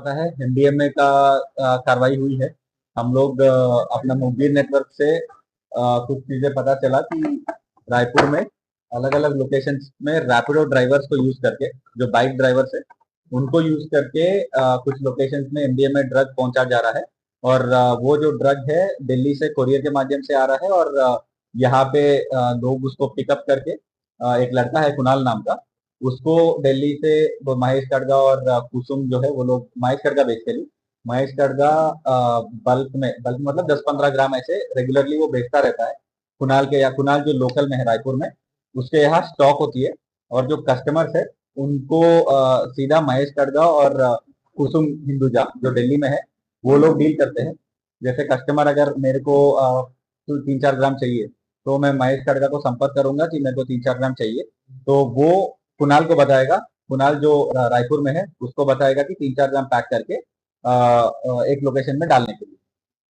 पता है एमडीएमए का कार्रवाई हुई है। हम लोग अपना मोबाइल नेटवर्क से कुछ चीजें पता चला कि रायपुर में अलग अलग लोकेशंस में रैपिडो ड्राइवर्स को यूज करके, जो बाइक ड्राइवर्स है उनको यूज करके कुछ लोकेशंस में एमडीएमए ड्रग पहुंचा जा रहा है। और वो जो ड्रग है दिल्ली से कोरियर के माध्यम से आ रहा है। और यहाँ पे लोग उसको पिकअप करके एक लड़का है कुणाल नाम का, उसको दिल्ली से वो महेश कड़गा और कुसुम जो है वो लोग, महेश कड़गा बेसिकली, महेश कड़गा बल्क मतलब 10-15 ग्राम ऐसे रेगुलरली वो बेचता रहता है कुणाल के, या कुणाल जो लोकल में है रायपुर में, उसके यहाँ स्टॉक होती है। और जो कस्टमर्स है उनको सीधा महेश कड़गा और कुसुम हिंदुजा जो दिल्ली में है वो लोग डील करते हैं। जैसे कस्टमर अगर मेरे को 3-4 ग्राम चाहिए तो मैं महेश कड़गा को संपर्क करूंगा कि मेरे को 3-4 ग्राम चाहिए, तो वो कुणाल को बताएगा। कुणाल जो रायपुर में है उसको बताएगा कि 3-4 ग्राम पैक करके एक लोकेशन में डालने के लिए।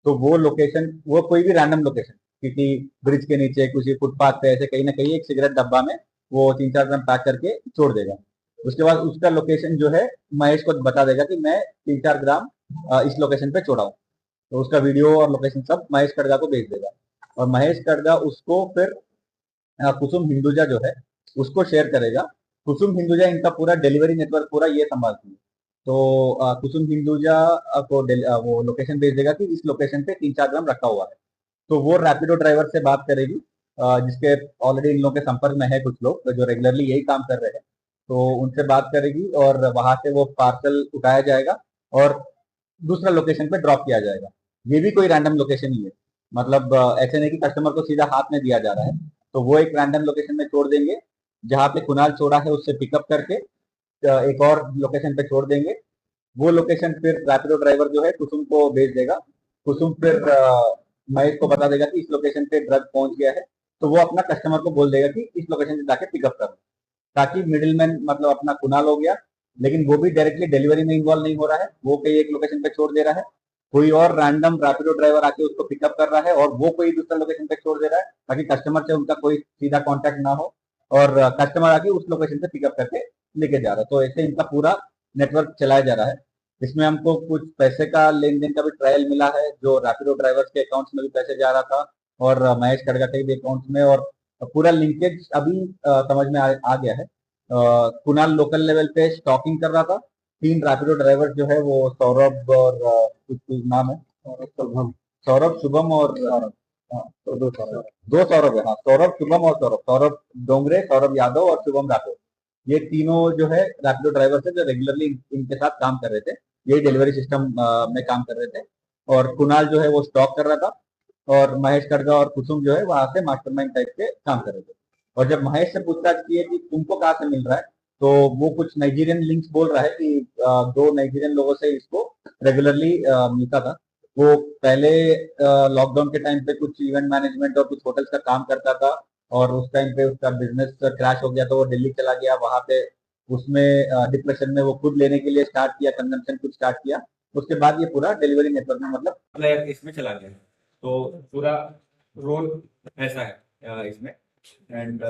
तो वो लोकेशन, वो कोई भी रैंडम लोकेशन, किसी ब्रिज के नीचे, किसी फुटपाथ पे, ऐसे कहीं ना कहीं एक सिगरेट डब्बा में वो 3-4 ग्राम पैक करके छोड़ देगा। उसके बाद उसका लोकेशन जो है महेश को बता देगा कि मैं 3-4 ग्राम इस लोकेशन पे छोड़ा हूँ। तो उसका वीडियो और लोकेशन सब महेश कड़गा को भेज देगा। और महेश कड़गा उसको फिर कुसुम हिंदुजा जो है उसको शेयर करेगा। कुसुम हिंदुजा इनका पूरा डिलीवरी नेटवर्क पूरा ये संभालती है। तो कुसुम हिंदुजा को वो लोकेशन भेज देगा कि इस लोकेशन पे 3-4 ग्राम रखा हुआ है। तो वो रैपिडो ड्राइवर से बात करेगी, जिसके ऑलरेडी इन लोगों के संपर्क में है कुछ लोग जो रेगुलरली यही काम कर रहे हैं। तो उनसे बात करेगी और वहां से वो पार्सल उठाया जाएगा और दूसरा लोकेशन पे ड्रॉप किया जाएगा। ये भी कोई रैंडम लोकेशन ही है, मतलब ऐसे नहीं कि कस्टमर को सीधा हाथ में दिया जा रहा है। तो वो एक रैंडम लोकेशन में छोड़ देंगे, जहाँ पे कुणाल छोड़ा है उससे पिकअप करके एक और लोकेशन पे छोड़ देंगे। वो लोकेशन फिर रैपिडो ड्राइवर जो है कुसुम को भेज देगा। कुसुम फिर महेश को बता देगा कि इस लोकेशन पे ड्रग पहुंच गया है। तो वो अपना कस्टमर को बोल देगा कि इस लोकेशन से जाके पिकअप करो, ताकि मिडिलमैन मतलब अपना कुणाल हो गया, लेकिन वो भी डायरेक्टली डिलीवरी में इन्वॉल्व नहीं हो रहा है, वो कहीं एक लोकेशन पे छोड़ दे रहा है, कोई और रैंडम रैपिडो ड्राइवर आके उसको पिकअप कर रहा है और वो कोई दूसरा लोकेशन पे छोड़ दे रहा है, ताकि कस्टमर से उनका कोई सीधा कांटेक्ट ना हो और कस्टमर आके उस लोकेशन से पिकअप करके लेके जा रहा है। तो ऐसे इनका पूरा नेटवर्क चलाया जा रहा है। इसमें हमको कुछ पैसे का लेन देन का भी ट्रायल मिला है, जो रैपिडो ड्राइवर्स के अकाउंट्स में भी पैसे जा रहा था और महेश खड़गा के भी अकाउंट्स में। और पूरा लिंकेज अभी समझ में आ गया है। कुणाल लोकल लेवल पे स्टॉकिंग कर रहा था। 3 रैपिडो ड्राइवर जो है वो सौरभ और कुछ नाम है, सौरभ शुभम और दो सौरभ है, हाँ, सौरभ शुभम और सौरभ डोंगरे, सौरभ यादव और शुभम राठौर। ये तीनों जो है रैपिडो ड्राइवर थे जो रेगुलरली इनके साथ काम कर रहे थे, यही डिलीवरी सिस्टम में काम कर रहे थे। और कुणाल जो है वो स्टॉक कर रहा था और महेश खड़गा और कुसुम जो है वहां से मास्टरमाइंड टाइप के काम कर रहे थे। और जब महेश से पूछताछ की है कि तुमको कहाँ से मिल रहा है, तो वो कुछ नाइजीरियन लिंक्स बोल रहा है कि 2 नाइजीरियन लोगों से इसको रेगुलरली मिलता था। वो पहले लॉकडाउन के टाइम पे कुछ इवेंट मैनेजमेंट और कुछ होटल्स का काम करता था और उस टाइम पे उसका बिजनेस क्रैश हो गया तो वो दिल्ली चला गया। वहां पे उसमें डिप्रेशन में वो खुद लेने के लिए स्टार्ट किया, कंजम्पशन कुछ स्टार्ट किया। उसके बाद ये पूरा डिलीवरी नेटवर्क में मतलब इसमें चला गया। तो पूरा रोल ऐसा है इसमें। एंड